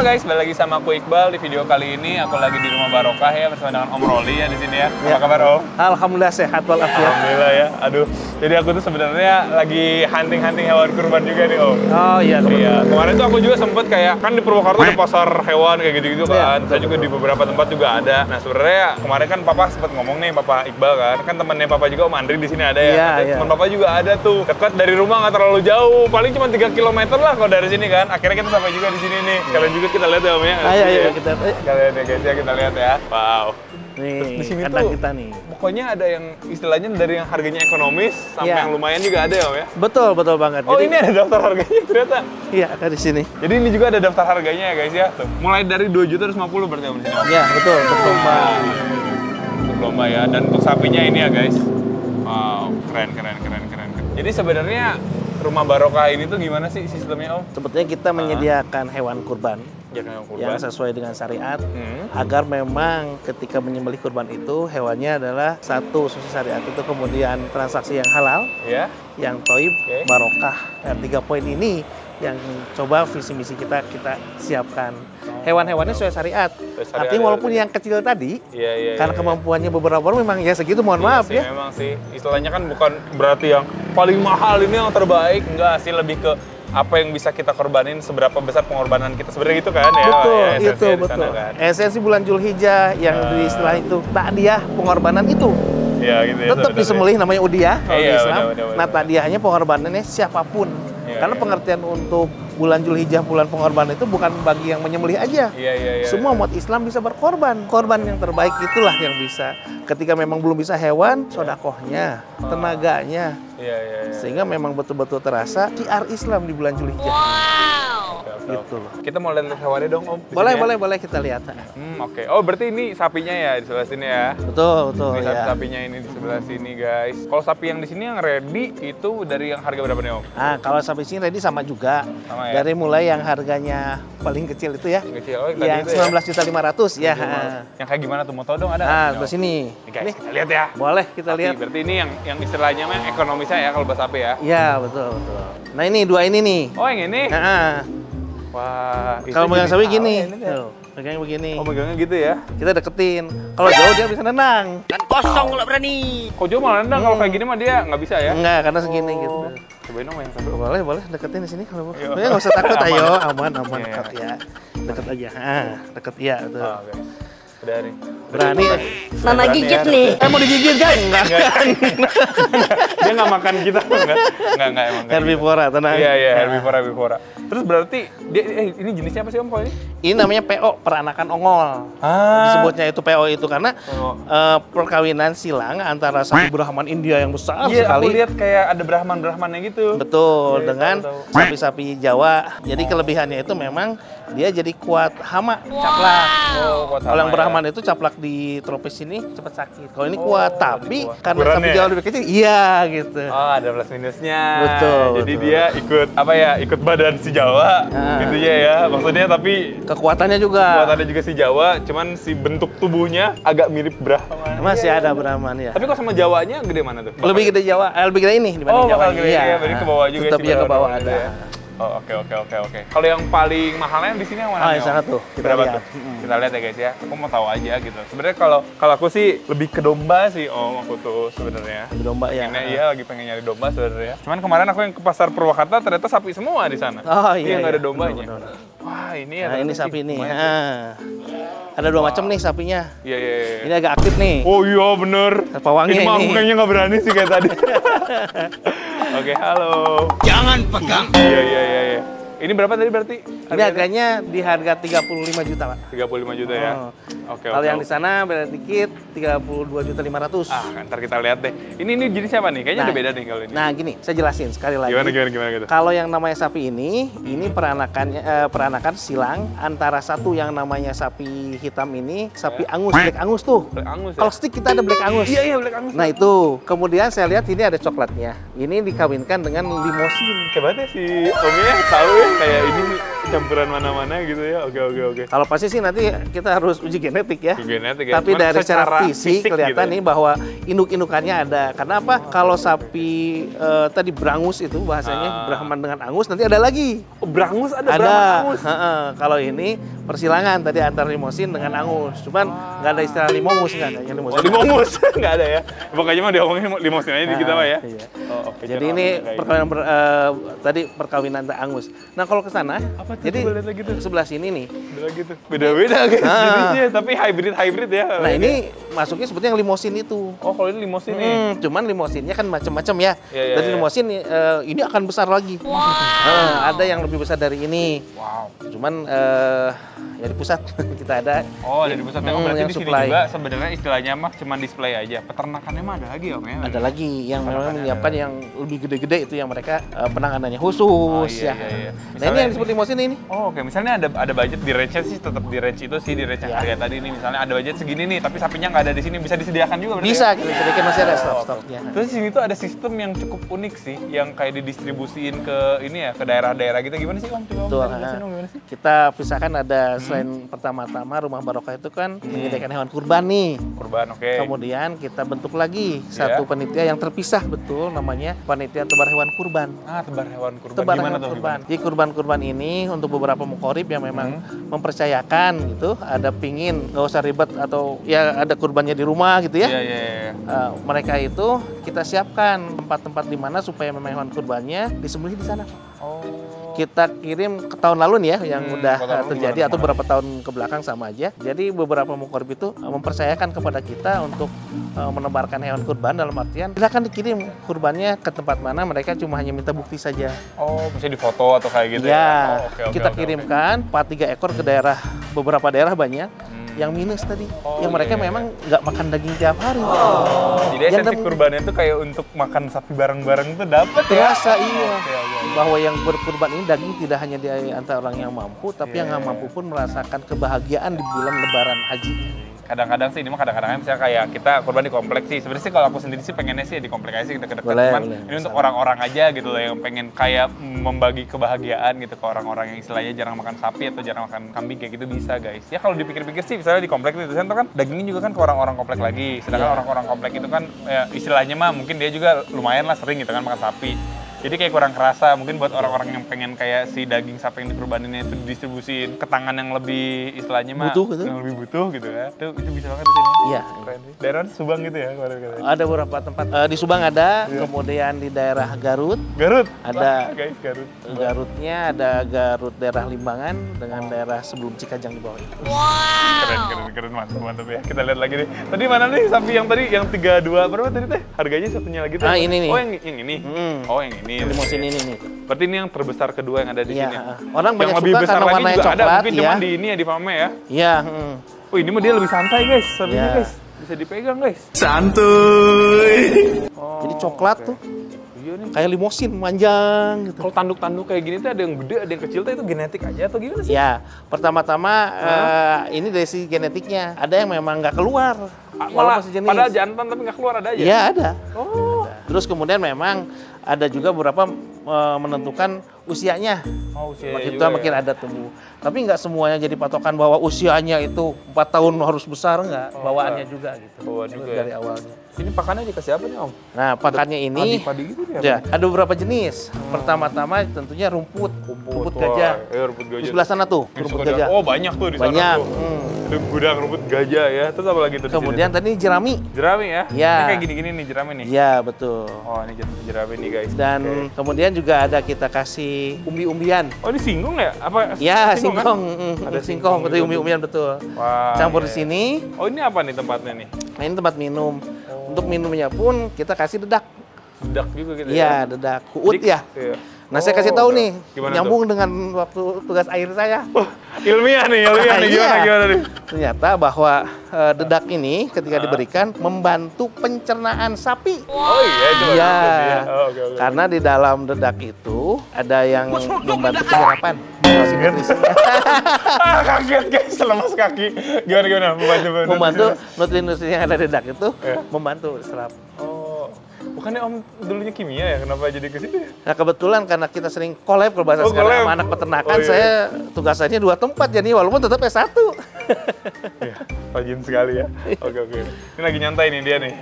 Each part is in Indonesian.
Halo guys, balik lagi sama aku Iqbal. Di video kali ini aku lagi di rumah Barokah ya, bersama dengan Om Roli ya di sini ya. Apa kabar Om? Alhamdulillah sehat walafiat. Alhamdulillah ya. Aduh, jadi aku tuh sebenarnya lagi hunting hewan kurban juga nih Om. Oh iya. Iya. Kemarin tuh aku juga sempet kayak kan di Purwokerto ada pasar hewan kayak gitu-gitu kan. Saya juga di beberapa tempat juga ada. Nah sebenarnya kemarin kan Papa sempet ngomong nih, Papa Iqbal kan temennya Papa juga Om Andri di sini ada ya. Iya. Temen Papa juga ada tuh. Dekat dari rumah nggak terlalu jauh, paling cuma 3 km lah kalau dari sini kan. Akhirnya kita sampai juga di sini nih. Kalian juga kita lihat ya Om ya. Ayo kita. Kalian ya guys ya, kita lihat ya. Wow. Nih, Di sini kandang tuh kita nih. pokoknya ada yang istilahnya dari yang harganya ekonomis sampai yang lumayan juga ada ya Om ya. Betul banget. Oh, ini ada daftar harganya ternyata. Iya, ada di sini. Jadi ini juga ada daftar harganya ya guys ya. Tuh. Mulai dari 2.250.000 berarti Om di sini. Iya, betul. Untuk domba ya, dan untuk sapinya ini ya guys. Wow, keren. Jadi sebenarnya rumah Barokah ini tuh gimana sih sistemnya Om? Sebetulnya kita menyediakan hewan kurban yang sesuai dengan syariat agar memang ketika menyembelih kurban itu hewannya adalah satu sesuai syariat itu, kemudian transaksi yang halal, yang toib, barokah. Nah, 3 poin ini yang coba visi misi kita siapkan. Hewan-hewannya sesuai syariat. Artinya walaupun yang kecil tadi, karena kemampuannya beberapa orang memang ya segitu, mohon maaf ya. Memang sih, istilahnya kan bukan berarti yang paling mahal ini yang terbaik, enggak sih, lebih ke apa yang bisa kita korbanin, seberapa besar pengorbanan kita sebenarnya gitu kan ya. Betul. Kan. Esensi bulan Zulhijjah yang di istilah itu takdiyah pengorbanan itu. Iya gitu ya. Tetap disembelih namanya udiyah kalau di Islam. Bener. Nah, takdiyahnya pengorbanannya siapapun. Karena pengertian untuk bulan Zulhijjah, bulan pengorbanan itu bukan bagi yang menyembelih aja. Semua umat Islam bisa berkorban. Korban yang terbaik itulah yang bisa. Ketika memang belum bisa hewan, sodakohnya, tenaganya. Sehingga memang betul-betul terasa syiar Islam di bulan Zulhijjah. Gitu. Kita mau lihat hewannya dong Om. Boleh kita lihat. Oke. Oh berarti ini sapinya ya di sebelah sini ya? Betul Ini ya. sapinya ini di sebelah sini guys. Kalau sapi yang di sini yang ready itu dari yang harga berapa nih Om? Nah, kalau sapi sini ready sama juga. Sama ya? Dari mulai yang harganya paling kecil itu ya. Kecil. Oh, yang 19.500.000 ya. Yang kayak gimana tuh? Mau tau dong ada? Nah, sebelah sini. Nih guys, kita lihat ya. Boleh kita lihat. Berarti ini yang istilahnya yang ekonomisnya ya kalau bahasa sapi ya? Iya, betul. Nah, ini 2 ini nih. Oh, yang ini? Wah, kalau megang sapi gini. Tuh, megangnya begini. Oh, megangnya gitu ya? Kita deketin. Kalau jauh dia bisa nendang. Kan kosong kalau berani. Kok jauh malah nendang? Kalau kayak gini mah dia nggak bisa ya? Enggak, karena segini gitu. Cobain dong yang satu. Boleh deketin di sini kalau mau. Ya nggak usah takut, ayo. Aman dekat ya. Deket aja. Deket ya tuh. Udah nih. Berani. Mama gigit nih. Mau digigit kan? Enggak. Dia nggak makan kita enggak emang. Herbivora, tenang. Iya, herbivora. Terus berarti dia ini jenisnya apa sih Om kalau ini? Ini namanya PO, peranakan ongol. Disebutnya itu PO itu karena perkawinan silang antara sapi Brahman India yang besar sekali. Iya, aku lihat kayak ada Brahman-Brahmannya gitu. Betul, dengan sapi-sapi Jawa. Jadi kelebihannya itu memang dia jadi kuat hama, caplak. Kalau yang Brahman itu caplak di tropis ini cepat sakit. Kalau ini kuat, tapi karena sapi Jawa lebih kecil, iya gitu. Oh, ada plus minusnya. Betul. Jadi dia ikut badan si Jawa, gitu ya. Maksudnya tapi kekuatannya juga si Jawa, cuman si bentuk tubuhnya agak mirip Brahman. Masih ada Brahman ya. Tapi kok sama Jawanya gede mana tuh? Lebih gede Jawa, lebih gede ini dibanding Jawa. Iya, berarti ke bawah juga sih. Tetap dia ke bawah ada. Oh, oke. Kalau yang paling mahalnya di sini yang mana? Yang sana tuh. Berapa tuh? Kita lihat ya guys ya. Aku mau tahu aja gitu. Sebenarnya kalau aku sih lebih ke domba sih Om, aku tuh sebenarnya. Domba ya. Iya, lagi pengen nyari domba sebenarnya. Cuman kemarin aku yang ke pasar Purwakarta ternyata sapi semua di sana. Oh iya. Nggak ada dombanya. Wah, ini nah, ini sapi nih. Ada 2 macam nih sapinya. Iya. Ini agak aktif nih. Oh iya bener. Pawangnya ini. Ini kayaknya nggak berani sih kayak tadi. Oke, halo. Jangan pegang. Iya. Ini berapa tadi berarti? Ini harganya di harga 35 juta, Pak. 35 juta ya? Oke. Kalau yang di sana beda dikit, 32.500.000. Ntar kita lihat deh. Ini jenis apa nih? Kayaknya udah beda nih kalau ini. Nah, gini, saya jelasin sekali lagi. Gimana gitu? Kalau yang namanya sapi ini peranakan silang antara satu yang namanya sapi hitam ini, sapi angus, black angus tuh. Black angus ya? Kalau stick kita ada black angus. Iya, black angus. Nah, itu. Kemudian saya lihat ini ada coklatnya. Ini dikawinkan dengan limosin. Hebatnya sih Omnya tahu ya kayak ini campuran mana-mana gitu ya. Oke. Kalau pasti sih nanti kita harus uji genetik ya. Genetik ya. Tapi cuman dari secara fisik kelihatan gitu. nih bahwa induk-indukannya ada. Karena apa? Kalau sapi tadi berangus itu bahasanya Brahman dengan angus, nanti ada lagi. Oh, berangus ada. Angus. Kalau ini persilangan tadi antara limosin dengan angus. Cuman nggak ada istilah limomus, nggak ada yang limosin. Oh, limomus nggak ada ya. Pokoknya mah diomongin limosin aja di kita mah ya. Iya. Oh, oke. Jadi ini tadi perkawinan antara angus. Nah kalau ke sana, jadi sebelah sini nih. Beda-beda guys. Jenisnya, tapi hybrid ya. Nah ini masuknya sebetulnya yang limosin itu. Oh kalau ini limosin nih. Cuman limosinnya kan macam-macam ya. Dari limosin ini akan besar lagi. Ada yang lebih besar dari ini. Wow. Cuman ya di pusat kita ada. Oh dari pusat ya. Berarti yang di sini supply. juga sebenarnya istilahnya mah cuma display aja. Peternakannya mah ada lagi ya? Ada lagi yang memang menyiapkan yang lebih gede-gede itu yang mereka penanganannya khusus ya. Nah ini yang disebut limosin ini. Oh oke. Misalnya ada budget di range sih tetap di range itu sih, di range yang harga tadi ini. Misalnya ada budget segini nih, tapi sapinya nggak ada di sini, bisa disediakan juga berarti? Bisa, kita masih ada stok-stoknya. Terus di sini tuh ada sistem yang cukup unik sih, yang kayak didistribusiin ke ini ya, ke daerah-daerah gitu. Gimana sih Om? Betul. Kita pisahkan ada selain pertama-tama Rumah Barokah itu kan menyediakan hewan kurban nih. Kurban, oke. Kemudian kita bentuk lagi satu panitia yang terpisah betul, namanya panitia tebar hewan kurban. Tebar hewan kurban. Tebar gimana hewan tuh? kurban. Jadi kurban-kurban ini untuk beberapa mukorib yang memang mempercayakan gitu, ada pingin nggak usah ribet atau ya ada kurbannya di rumah gitu ya. Iya. Mereka itu kita siapkan tempat-tempat di mana supaya memang hewan kurbannya disembelih di sana. Kita kirim ke tahun lalu nih ya, yang udah terjadi atau beberapa tahun ke belakang sama aja. Jadi beberapa mukorib itu mempercayakan kepada kita untuk menebarkan hewan kurban, dalam artian silakan dikirim kurbannya ke tempat mana, mereka cuma hanya minta bukti saja. Oh, bisa difoto atau kayak gitu ya? Okay, kita kirimkan 4-3 ekor ke daerah, beberapa daerah banyak. Yang minus tadi, yang mereka memang nggak makan daging tiap hari. Jadi esensi kurbannya itu kayak untuk makan sapi bareng-bareng itu dapat ya? Terasa iya. Bahwa yang berkurban ini daging tidak hanya di antara orang yang mampu, tapi yang nggak mampu pun merasakan kebahagiaan di bulan Lebaran Haji. Kadang-kadang sih, ini mah kadang-kadang misalnya kayak kita kurban di komplek sih. Sebenarnya sih kalau aku sendiri sih pengennya sih di komplek aja sih deket-deket. Cuman ini untuk orang-orang aja gitu loh yang pengen kayak membagi kebahagiaan gitu ke orang-orang yang istilahnya jarang makan sapi atau jarang makan kambing kayak gitu bisa guys. Ya kalau dipikir-pikir sih misalnya di komplek itu kan dagingnya juga kan ke orang-orang komplek lagi. Sedangkan orang-orang komplek itu kan ya, istilahnya mah mungkin dia juga lumayan lah sering gitu kan makan sapi. Jadi kayak kurang kerasa, mungkin buat orang-orang yang pengen kayak si daging sapi yang dikurbaninnya itu didistribusin ke tangan yang lebih istilahnya mah butuh gitu. Yang lebih butuh gitu ya. Itu bisa banget di sini. Iya. Daerah Subang gitu ya kemarin. Ada beberapa tempat di Subang ada, kemudian di daerah Garut. Ada guys, Garut. Garutnya ada Garut daerah Limbangan dengan daerah sebelum Cikajang di bawah itu. Keren mantap ya. Kita lihat lagi nih. Tadi mana nih sapi yang tadi yang 32 berapa tadi teh? Harganya satunya lagi tuh. Ini nih. Oh yang ini. Oh yang ini. Limosin ini nih. Berarti ini yang terbesar kedua yang ada di sini. Orang banyak yang lebih suka besar karena lagi warnanya juga coklat ada mungkin ya. cuma di ini ya di Pame ya. Iya. Oh ini mah dia lebih santai guys, sapinya guys. Bisa dipegang guys. Santuy. Jadi coklat tuh. Iya nih. Kayak limosin, manjang gitu. Kalau tanduk-tanduk kayak gini tuh ada yang gede, ada yang kecil tuh itu genetik aja atau gimana sih? Ya, pertama-tama ini dari sisi genetiknya. Ada yang memang nggak keluar. Malah padahal jantan tapi nggak keluar ada aja? Iya ada. Oh. Terus kemudian memang ada juga beberapa menentukan usianya. Oh, usianya makin juga tua makin ada tumbuh. Tapi nggak semuanya jadi patokan bahwa usianya itu 4 tahun harus besar, nggak. Bawaannya juga gitu. Bawaan juga dari ya? awalnya. Ini pakannya dikasih apa nih Om? Nah pakannya ini padi gitu ya, ada beberapa jenis. Pertama-tama tentunya rumput gajah. Rumput gajah. Di sebelah sana tuh, rumput gajah. Oh banyak tuh di sana. Banyak. Ada gudang rumput gajah ya. Terus apa lagi tuh? Kemudian tadi jerami. Jerami ya? Ya. Ini kayak gini-gini nih jerami nih? Iya betul. Oh ini jerami nih guys. Dan kemudian juga ada kita kasih umbi-umbian. Oh ini singkong ya? Apa? Ya singkong. Kan? Ada singkong, betul umbi-umbian betul. Wah, campur di sini. Oh ini apa nih tempatnya nih? Nah ini tempat minum. Untuk minumnya pun kita kasih dedak. Dedak juga gitu ya? Iya dedak. Kuut ya. Iya. Nah saya kasih tahu nih, gimana nyambung dengan waktu tugas akhir saya. Ilmiah nih. Gimana nih? Ternyata bahwa dedak ini ketika diberikan membantu pencernaan sapi. Oh iya itu. Iya. Okay. Karena di dalam dedak itu ada yang membantu penyerapan. Kaget guys, lemas kaki. Gimana? Membantu nutrien-nutrien yang ada di dedak itu membantu serap. Bukannya Om dulunya kimia ya? Kenapa jadi ke situ? Nah kebetulan karena kita sering collab kalau bahasa sekarang sama anak peternakan, saya tugasannya 2 tempat jadi walaupun tetap S1. Ya, rajin sekali ya. Oke. Ini lagi nyantai nih dia nih.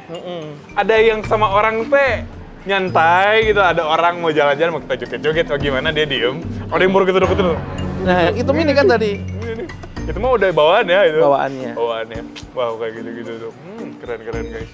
Ada yang sama orang teh nyantai gitu, ada orang mau jalan-jalan mau kita joget-joget atau gimana dia diem. Ada yang baru gitu. Nah itu mini kan tadi. Itu mah udah bawaan ya itu. Bawaannya. Wow kayak gitu tuh. Keren guys.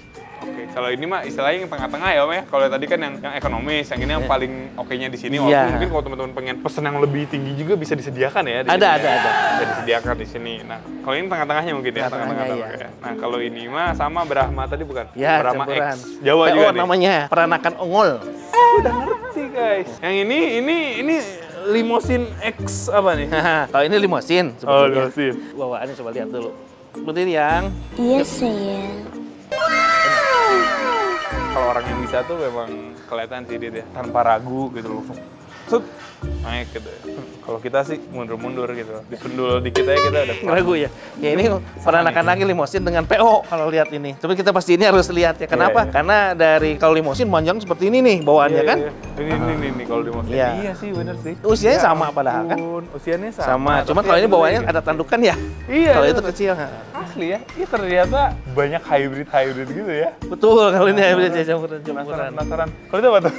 Oke, kalau ini mah istilahnya yang tengah-tengah ya Om ya. Kalau tadi kan yang ekonomis, yang ini yang paling oke-nya di sini. Walaupun mungkin kalau teman-teman pengen pesen yang lebih tinggi juga bisa disediakan ya. Ada. Bisa disediakan di sini. Nah, kalau ini tengah-tengahnya mungkin ya. Tengah-tengah ya. Nah, kalau ini mah sama Brahma tadi bukan? Ya, Brahma campuran. X. Jawa juga nih. Namanya peranakan ongol. Udah ngerti guys. Yang ini limosin X apa nih? Kalau ini limosin sebetulnya. Oh, limosin. Bawaannya coba lihat dulu. Seperti yang. Iya sayang. Kalau orang yang bisa tuh memang kelihatan sih dia tanpa ragu gitu loh. Naik gitu ya. Kalau kita sih mundur-mundur gitu. Disundul dikit aja kita udah ragu ya. Ya ini peranakan lagi limosin dengan PO kalau lihat ini. Tapi kita pasti ini harus lihat ya. Kenapa? Karena dari kalau limosin panjang seperti ini nih bawaannya kan. Ini kalau limosin. Iya sih bener sih. Usianya sama padahal kan. Usianya sama. Cuma kalau ini bawaannya ada tandukan ya. Iya. Kalau itu kecil. Asli ya. Iya ternyata banyak hybrid gitu ya. Betul kalau ini hybrid campuran. Penasaran. Kalau itu apa tuh?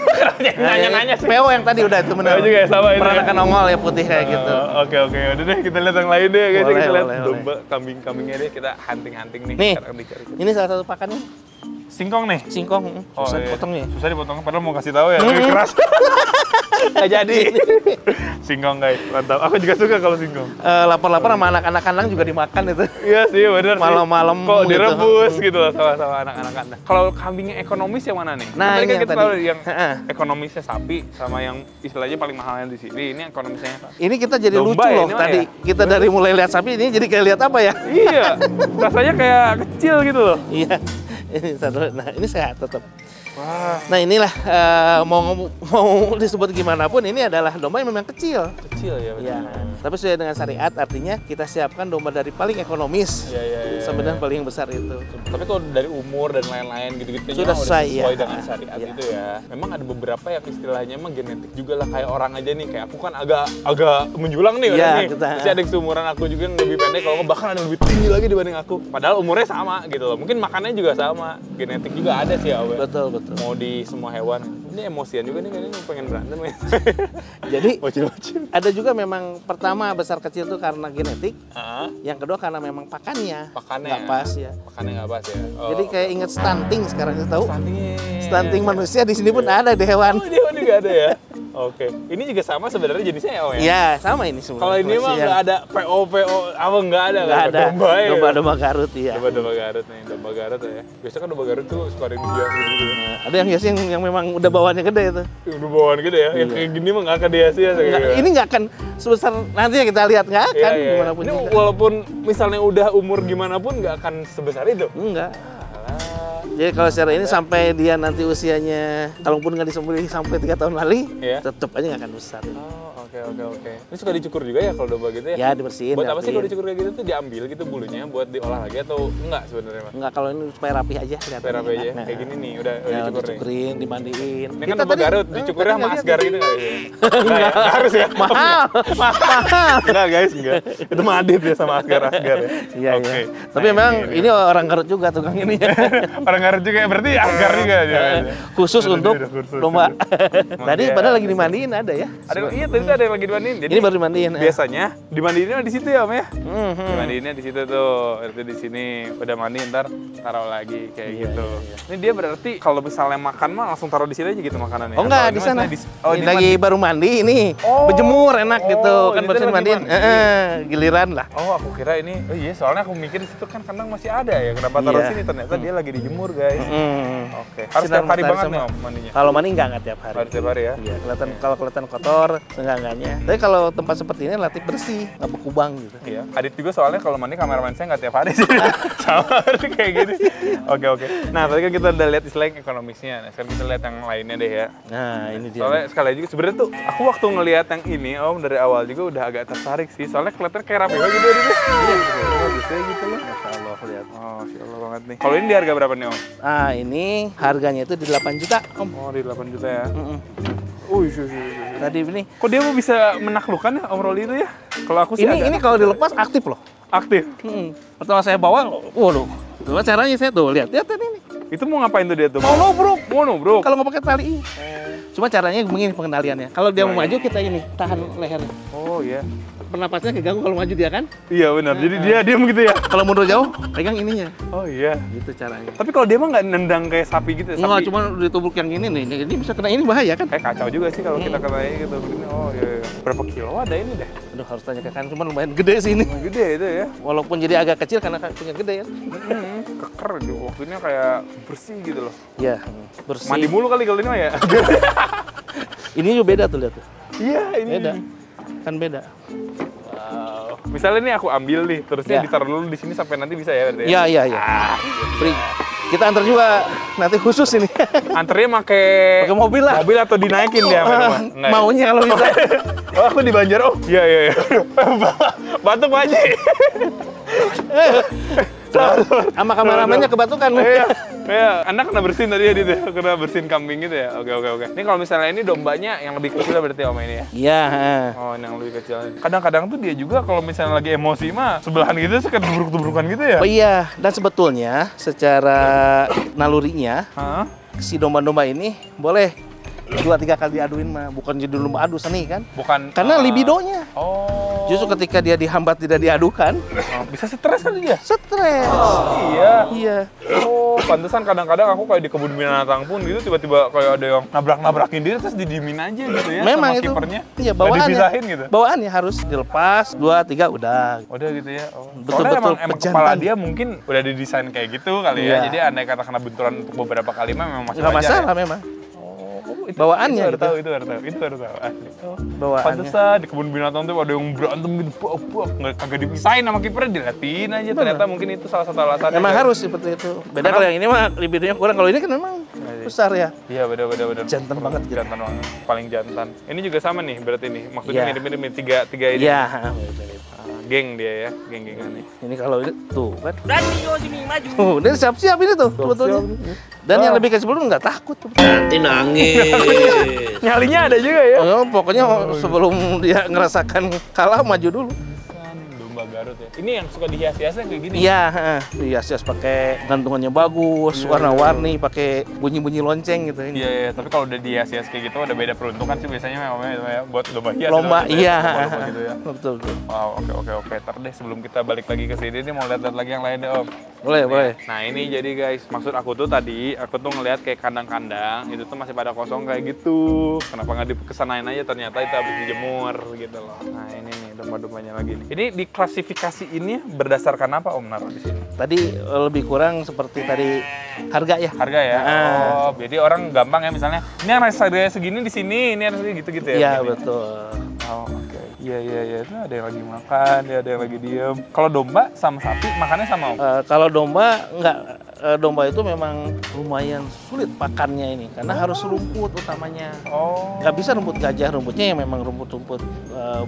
Nanya-nanya sih. PO yang tadi udah itu benar. juga ya sama ini. Peranakan ongol ya putih kayak gitu. Oke. Udah deh kita lihat yang lain deh. Kita lihat domba, boleh. kambing-kambingnya deh. Kita hunting nih. Nih, ini salah satu pakannya. Singkong nih? Singkong, susah dipotongnya. Susah dipotong, padahal mau kasih tahu ya, keras. Nggak jadi. Singkong guys, mantap. Aku juga suka kalau singkong. Lapar-lapar sama anak-anak kandang juga dimakan itu. Iya sih, bener. Malam-malam kok direbus gitu sama anak-anak kandang. Kalau kambingnya ekonomis yang mana nih? Nah, ini kan kita tahu yang ekonomisnya sapi sama yang istilahnya paling mahalnya di sini. Ini ekonomisnya. Ini kita jadi domba lucu ya, loh tadi. Ya? Kita dari mulai lihat sapi ini jadi kayak lihat apa ya? Iya, rasanya kayak kecil gitu loh. Iya. Ini satu. Nah, ini sehat tetap. Wah. Nah inilah mau disebut gimana pun ini adalah domba yang memang kecil. Kecil ya. Iya. Tapi sesuai dengan syariat artinya kita siapkan domba dari paling ekonomis sampai dengan paling besar itu. Tapi kalau dari umur dan lain-lain gitu-gitu sudah sesuai dengan syariat itu ya. Memang ada beberapa yang istilahnya emang genetik juga lah kayak orang aja nih kayak aku kan agak menjulang nih orang nih. Masih ada yang seumuran aku juga yang lebih pendek kalau bahkan ada yang lebih tinggi lagi dibanding aku. Padahal umurnya sama gitu loh. Mungkin makannya juga sama. Genetik juga ada sih ya. Betul. Mau di semua hewan. Ini emosian juga nih kayaknya pengen berantem ya. Jadi bocil-bocil. ada juga memang pertama besar kecil itu karena genetik. Yang kedua karena memang pakannya nggak pas ya. Pakannya nggak pas ya. Oh. Jadi kayak inget stunting sekarang itu tahu. Stunting manusia di sini pun ada di hewan. Oh, di hewan juga ada ya. Oke. Ini juga sama sebenarnya jenisnya ya, Om ya? Iya, sama ini semua. Kalau ini mah nggak ada PO apa nggak ada. Nggak ada. Domba Garut ya. Domba Garut nih, domba Garut ya. Biasanya kan domba Garut tuh suka ada yang dihias gitu. Nah, ada yang hias yang memang udah bawaannya gede itu. Udah bawaan gede ya. Yang kayak gini mah nggak akan dihias-hias. Ini nggak akan sebesar nanti ya kita lihat nggak akan gimana pun. Ini walaupun misalnya udah umur gimana pun nggak akan sebesar itu. Enggak. Jadi kalau secara ini sampai dia nanti usianya, kalaupun nggak disembelih sampai 3 tahun lagi, tetap aja nggak akan besar. Oh, oke. Ini suka dicukur juga ya kalau domba gitu ya? Ya, dibersihin. Buat apa sih kalau dicukur kayak gitu tuh diambil gitu bulunya buat diolah lagi atau enggak sebenarnya, Mas? Enggak, kalau ini supaya rapi aja. Supaya rapi aja. Kayak gini nih, udah dicukurin, dimandiin. Ini kan domba Garut, dicukurnya sama Asgar gitu nggak ya? Enggak harus ya? Mahal. Enggak guys, enggak. Itu mah Adit ya sama Asgar ya? Iya. Tapi memang ini orang Garut juga tukang ini ya. Orang Garut juga ya, berarti Asgar juga aja. Khusus untuk domba. Tadi padahal lagi dimandiin ada ya? Iya, tadi ada yang lagi dimandiin. Ini baru dimandiin. Biasanya dimandiinnya di situ ya, Om ya? Dimandiinnya di situ tuh. Berarti di sini udah mandi ntar taruh lagi kayak gitu. Ini dia berarti kalau misalnya makan mah langsung taruh di sini aja gitu makanannya. Oh enggak, di sana. Ini lagi baru mandi ini. Berjemur enak gitu. Kan baru mandiin. Giliran lah. Oh, aku kira ini. Oh iya, soalnya aku mikir di situ kan kandang masih ada ya. Kenapa taruh sini? Ternyata dia lagi dijemur, guys. Oke. Harus tiap hari banget nih, Om, mandinya. Kalau mandi enggak tiap hari. Harus tiap hari ya? Iya, kalau kelihatan kotor, enggak hewanya. Tapi kalau tempat seperti ini relatif bersih, nggak berkubang gitu. Iya. Adit juga soalnya kalau mandi kameramen saya nggak tiap hari sih. Sama kayak gini. Oke. Nah, tadi kan kita udah lihat istilahnya ekonomisnya. Nah, sekarang kita lihat yang lainnya deh ya. Nah, ini dia. Soalnya sekali lagi sebenarnya tuh aku waktu ngelihat yang ini, Om, dari awal juga udah agak tertarik sih. Soalnya kelihatannya kayak rapi banget gitu. Iya, bagusnya gitu loh. Masya Allah, lihat. Oh, Masya Allah banget nih. Kalau ini di harga berapa nih, Om? Ah, ini harganya itu di 8 juta, Om. Oh, di 8 juta ya. Sih. Tadi ini. Kok dia mau bisa menaklukkan ya Om Rolly itu ya? Kalau aku sih Ini kalau dilepas aktif loh. aktif. Pertama saya bawa, waduh. Gimana caranya saya tuh lihat ini. Itu mau ngapain tuh dia tuh? Mau nubruk. Mau nubruk. Kalau nggak pakai tali ini. Cuma caranya begini pengendaliannya. Kalau dia mau maju kita ini tahan lehernya. Oh iya. Pernapasnya keganggu kalau maju dia kan? Iya benar. Jadi dia diam gitu ya. Kalau mundur jauh, pegang ininya. Oh iya. Gitu caranya. Tapi kalau dia mah nggak nendang kayak sapi gitu ya? Enggak, Sapi. cuma ditubruk yang ini nih. Ini bisa kena ini bahaya kan? Kayak kacau juga sih kalau kita kena ini gitu. Oh iya. Berapa kilo ada ini deh? Aduh, harus tanya ke kan, cuma lumayan gede sih ini. Gede itu ya. Walaupun jadi agak kecil karena punya gede ya. Keker gitu. Waktunya kayak bersih gitu loh. Iya, bersih. Mandi mulu kali kalau ini mah ya. Ini juga beda tuh lihat tuh. Iya ini. Beda. Kan beda. Wow. Misalnya nih aku ambil nih, terusnya Ya. ditaruh dulu di sini sampai nanti bisa ya berarti ya? Iya. Free. Kita antar juga nanti khusus ini. Anternya pakai mobil lah. Mobil atau dinaikin dia? Enggak ya? Maunya kalau bisa. Oh, aku di Banjar. Oh, iya. Batuk Pak Haji. Sama kameramennya kebatukan. Iya, Anda kena bersihin tadi ya, Dit, ya? Kena bersihin kambing gitu ya? Oke. Ini kalau misalnya ini dombanya yang lebih kecil berarti Om ini ya? Iya. Oh, ini yang lebih kecil. Kadang-kadang tuh dia juga kalau misalnya lagi emosi mah sebelahan gitu suka tubruk-tubrukan gitu ya? Oh iya, dan sebetulnya secara nalurinya Hah? si domba-domba ini boleh 2-3 kali diaduin mah, bukan jadi domba adu seni kan? Bukan. Karena libidonya. Oh. Justru ketika dia dihambat tidak diadukan, Bisa stres kali dia? stres. Iya. Oh, pantesan kadang-kadang aku kayak di kebun binatang pun gitu tiba-tiba kayak ada yang nabrak-nabrakin dia terus didiemin aja gitu ya Memang sama itu. kipernya. Iya, Nggak bawaannya. dipisahin gitu. Bawaannya harus dilepas 2-3 udah. Udah gitu ya. Oh. Betul-betul Soalnya emang pejantan. kepala dia mungkin udah didesain kayak gitu kali Iya. ya. Jadi andai kata kena benturan untuk beberapa kali mah memang masih Nggak wajar masalah ya. memang. Itu, Bawaannya itu baru gitu. tahu, itu baru tahu. Asli. Bawaannya. Pantesan di kebun binatang tuh ada yang berantem gitu, buak, nggak kagak dipisahin sama kipernya, diliatin aja. Ternyata mungkin itu salah satu alasan. Memang harus seperti itu. Beda kalau yang ini mah libidonya kurang. Kalau ini kan memang besar ya. Iya, benar. Jantan banget gitu. Jantan banget, paling jantan. Ini juga sama nih berarti nih, maksudnya Iya. mirip-mirip nih, tiga ini. Iya. Geng dia ya, geng-gengan nih. Ini kalau ini tuh kan. Berani yo sini maju. Dia siap-siap ini tuh sebetulnya. Dan yang lebih kecil belum nggak takut. Nanti nangis. Nyalinya ada juga ya. Oh, pokoknya sebelum dia ngerasakan kalah maju dulu. Domba Garut ya. Ini yang suka dihias-hiasnya kayak gini. Iya, dihias-hias pakai gantungannya bagus, warna-warni, pakai bunyi-bunyi lonceng gitu ini. Iya. Tapi kalau udah dihias-hias kayak gitu, ada beda peruntukan sih biasanya memang ya, buat domba hias. Lomba, gitu, iya. lomba-lomba gitu ya. Betul. Wow, oke. Ntar deh sebelum kita balik lagi ke sini nih mau lihat-lihat lagi yang lain deh Om. Boleh. Nah ini jadi guys, maksud aku tuh tadi, aku tuh ngelihat kayak kandang-kandang, itu tuh masih pada kosong kayak gitu. Kenapa nggak dikesanain aja, ternyata itu habis dijemur gitu loh. Nah ini nih domba-dombanya lagi nih. Ini diklasifikasi ini berdasarkan apa Om naruh di sini? Tadi lebih kurang seperti tadi harga ya. Harga ya? Oh, jadi orang gampang ya misalnya, ini harga segini di sini, ini harga gitu-gitu ya? Iya, begini. betul. Oh, oke. Iya. Itu ada yang lagi makan, ada yang lagi diem. Kalau domba sama sapi makannya sama Om? Kalau domba enggak, domba itu memang lumayan sulit pakannya ini karena harus rumput utamanya. Oh. Nggak bisa rumput gajah, rumputnya yang memang rumput-rumput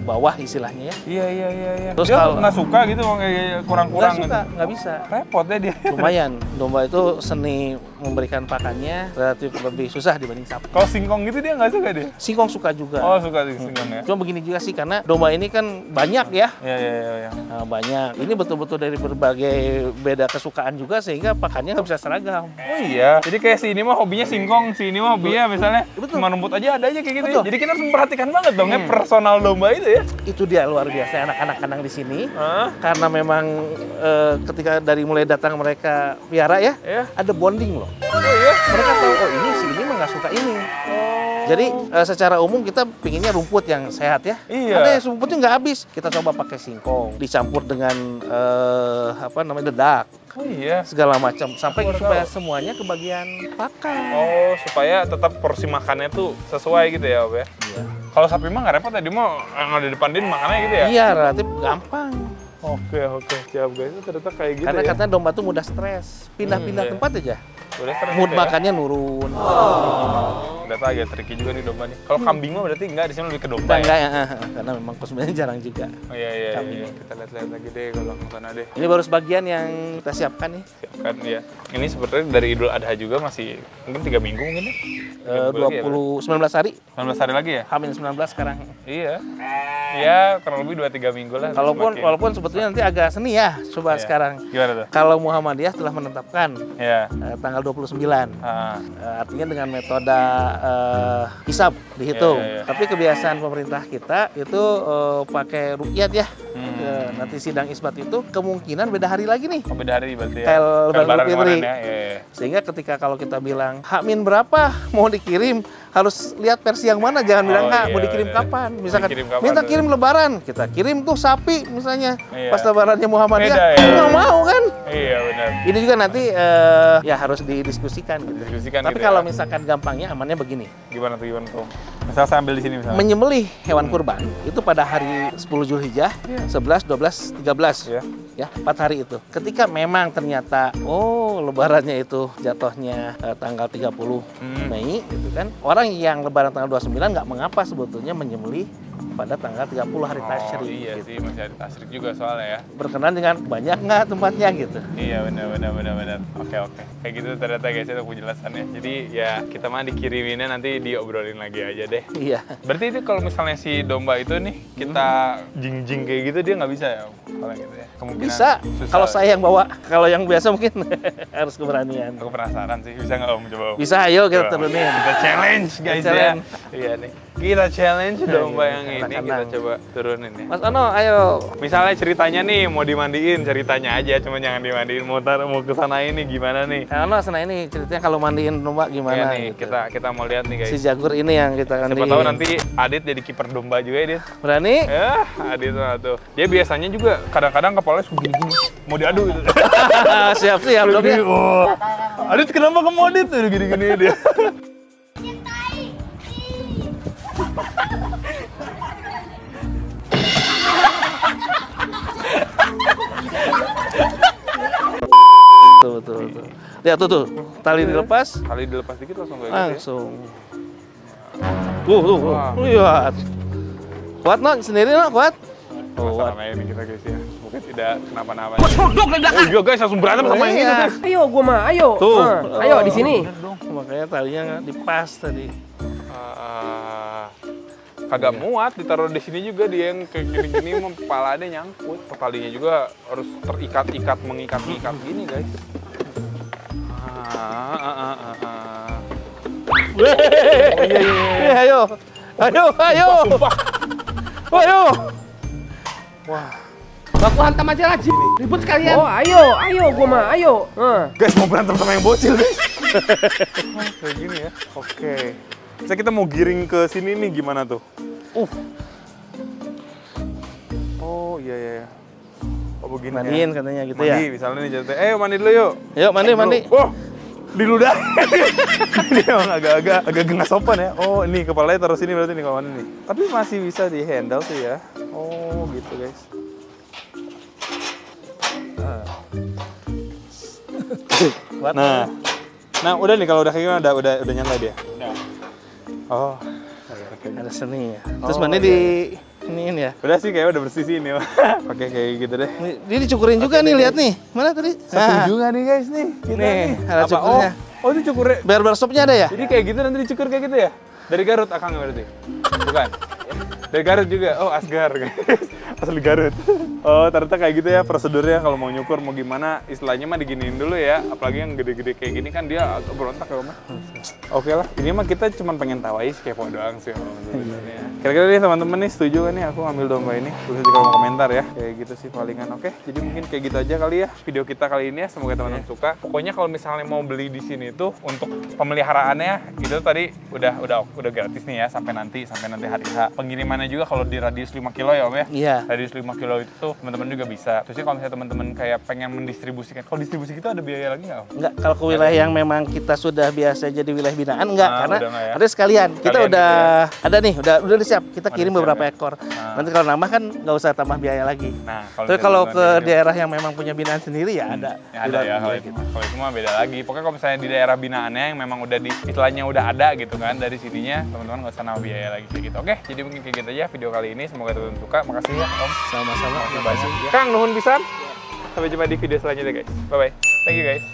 bawah istilahnya ya. Iya. Terus Dia kalau- nggak suka gitu, kayak kurang-kurang Nggak suka, gitu. nggak bisa. Repot deh dia. Lumayan, domba itu seni memberikan pakannya relatif lebih susah dibanding sapi. Kalau singkong gitu dia nggak suka dia? Singkong suka juga. Oh suka sih singkong ya? Cuma begini juga sih karena domba ini kan banyak ya. Iya. Nah, banyak. Ini betul-betul dari berbagai beda kesukaan juga sehingga pakannya nggak bisa seragam. Oh iya, jadi kayak si ini mah hobinya singkong, si ini mah hobinya misalnya Betul. cuma rumput aja ada aja kayak gitu ya. Betul. Jadi kita harus memperhatikan banget dong ya personal domba itu ya. Itu dia luar biasa anak-anak kandang di sini. Hah? Karena memang ketika dari mulai datang mereka piara ya, Iya. ada bonding loh. Oh iya? Mereka tahu oh ini si ini mah nggak suka ini. Jadi secara umum kita pinginnya rumput yang sehat ya. Iya. Ada yang rumputnya nggak habis. Kita coba pakai singkong, dicampur dengan dedak, Oh iya. segala macam sampai supaya semuanya kebagian pakan. Oh, supaya tetap porsi makannya tuh sesuai gitu ya, Om ya. Iya. Kalau sapi mah nggak repot ya, dia mau yang ada di depan dia makannya gitu ya? Iya, relatif gampang. Oke, siap guys. Itu ternyata kayak gitu Karena ya? katanya domba tuh mudah stres, pindah-pindah tempat aja. Udah stres Mood gitu ya? makannya nurun. Ternyata agak tricky juga nih domba nih. Kalau kambing mah berarti enggak, di sini lebih ke domba ya? Enggak ya, karena memang konsumennya jarang juga. Oh iya. Kambing. Kita lihat lagi deh kalau ke sana deh. Ini baru sebagian yang kita siapkan nih. Siapkan ya. Ini sebenarnya dari Idul Adha juga masih mungkin 3 minggu mungkin ya? 19 hari. 19 hari lagi ya? Hamil 19 sekarang. Iya. Ya, kurang lebih 2-3 minggu lah. Walaupun sebetulnya nanti agak seni ya, coba Iya. sekarang. Gimana tuh? Kalau Muhammadiyah telah menetapkan Ya. tanggal 29. Ah. Artinya dengan metode hisab dihitung. Iya. Tapi kebiasaan pemerintah kita itu pakai ruqyat ya. Nanti sidang isbat itu kemungkinan beda hari lagi nih. Oh, beda hari berarti ya? Kayak Lebaran Lebaran Fitri. kemarin ya? Iya. Sehingga ketika kalau kita bilang H-min berapa mau dikirim, harus lihat versi yang mana, jangan bilang iya, mau dikirim bener. kapan. Misalkan Dikirim kapan minta tuh? kirim lebaran, kita kirim tuh sapi misalnya. Iya. Pas lebarannya Muhammadiyah, Beda ya? nggak mau kan? Iya, benar. Ini juga nanti ya harus didiskusikan gitu. Diskusikan Tapi gitu kalau ya? misalkan gampangnya amannya begini. Gimana tuh? Misal saya ambil di sini misalnya. Menyembelih hewan kurban itu pada hari 10 Zulhijjah, 11, 12, 13. Iya. Ya, 4 hari itu. Ketika memang ternyata lebarannya itu jatuhnya tanggal 30 Mei gitu kan. Orang yang lebaran tanggal 29 nggak mengapa sebetulnya menyembelih pada tanggal 30 hari tasyrik. Iya gitu. sih, masih ada tasyrik juga soalnya ya. Berkenan dengan banyak nggak tempatnya gitu. Iya, benar. Oke. Kayak gitu ternyata guys, itu penjelasannya. Jadi ya kita mah dikiriminnya nanti diobrolin lagi aja deh. Iya. Berarti itu kalau misalnya si domba itu nih kita jing kayak gitu dia nggak bisa ya? Kalau gitu ya. Kemungkinan Bisa. susah. Kalau saya yang bawa, kalau yang biasa mungkin harus keberanian. Aku penasaran sih, bisa nggak Om coba Om? Bisa, ayo kita Coba. turunin. Kita challenge guys Challenge. ya. Iya nih. Kita challenge domba yang ini, kita Kadang-kadang. coba turunin ya. Mas Ano, ayo. Misalnya ceritanya nih mau dimandiin, ceritanya aja, cuma jangan dimandiin. Mau ke sana ini gimana nih? Ano, sana ini ceritanya kalau mandiin domba Iya gimana nih, gitu. kita mau lihat nih guys. Si Jagur ini yang kita Siapa mandiin. tahu nanti Adit jadi kiper domba juga ya, Dit. Berani? Ya, Adit mah tuh. Dia biasanya juga kadang-kadang kepalanya suka gini-gini. Mau diadu gitu. Siap dong ya. Oh. Adit kenapa ke Adit tuh gini-gini dia. Betul. Lihat tuh, tali dilepas, Kali dilepas dikit langsung kayak gitu ya. langsung. Tuh. Wah. Lihat. Kuat no, sendiri no, kuat. Masalahnya ini kita guys ya. Mungkin tidak kenapa-napa. Oh iya guys, langsung berantem sama yang itu Iya. guys. Ayo, gua mah, ayo. Tuh. Ayo di sini. Makanya talinya nggak dipas tadi. Kagak muat, ditaruh di sini juga dia yang kayak gini-gini kepalanya nyangkut. Talinya juga harus terikat-ikat, mengikat-ikat gini guys. Iya. Ayo. Wah. Baku hantam aja lah, ribut sekalian. Oh, ayo, gua mah, ayo. Guys mau berantem sama yang bocil guys. Kayak gini ya. Oke. Bisa kita mau giring ke sini nih gimana tuh? Oh iya. Oh begini Mandiin ya. katanya gitu Mandi, ya. misalnya nih jatuh. Mandi dulu yuk. Yuk mandi. Oh, diludah. Dia emang agak gak sopan ya. Oh, ini kepalanya taruh sini berarti nih kalau mandi nih. Tapi masih bisa di handle tuh ya. Oh, gitu guys. Nah, udah nih kalau udah kayak gimana udah nyantai dia. Udah. Oh. Ada seni ya. Terus mandi di iniin ya. Udah sih kayak udah bersih sih ini. Oke, kayak gitu deh. Dia dicukurin juga nih, lihat nih. Mana tadi? Satu juga nih guys nih. Kita Nih, ada Apa? cukurnya. Oh, itu cukurnya. Barber shopnya ada ya? Jadi kayak gitu nanti dicukur kayak gitu ya? Dari Garut Akang berarti? Bukan? Dari Garut juga? Oh, Asgar guys. Asli Garut. Oh, ternyata kayak gitu ya prosedurnya kalau mau nyukur mau gimana istilahnya mah diginiin dulu ya. Apalagi yang gede-gede kayak gini kan dia agak berontak ya Om. Oke lah, ini mah kita cuma pengen tahu aja kepo doang sih Om. Sebenarnya. Kira-kira nih teman-teman nih setuju kan nih aku ambil domba ini? Tulis di kolom komentar ya. Kayak gitu sih palingan. Oke, jadi mungkin kayak gitu aja kali ya video kita kali ini ya. Semoga teman-teman suka. Pokoknya kalau misalnya mau beli di sini tuh untuk pemeliharaannya itu tadi udah gratis nih ya sampai nanti hari H. Pengirimannya juga kalau di radius 5 kilo ya Om ya. Iya. Radius 5 kilo itu tuh teman-teman juga bisa. Terusnya kalau misalnya teman-teman kayak pengen mendistribusikan, kalau distribusi kita ada biaya lagi nggak Om? Enggak, kalau ke wilayah yang memang kita sudah biasa jadi wilayah binaan enggak, karena udah nggak ya? ada sekalian. Kita Sekalian udah gitu ada nih, udah siap, kita kirim beberapa ekor. Nanti kalau nambah kan nggak usah tambah biaya lagi. Nah, tapi kalau ke daerah yang memang punya binaan sendiri ya ada. Ada ya kalau itu. Kalau itu mah beda lagi. Pokoknya kalau misalnya di daerah binaannya yang memang udah di istilahnya udah ada gitu kan dari sininya, teman-teman nggak usah nambah biaya lagi kayak gitu. Oke, jadi mungkin kayak gitu aja video kali ini. Semoga teman-teman suka. Makasih ya Om. Sama-sama. Terima kasih banyak. Kang, nuhun pisan. Sampai jumpa di video selanjutnya guys. Bye bye. Thank you guys.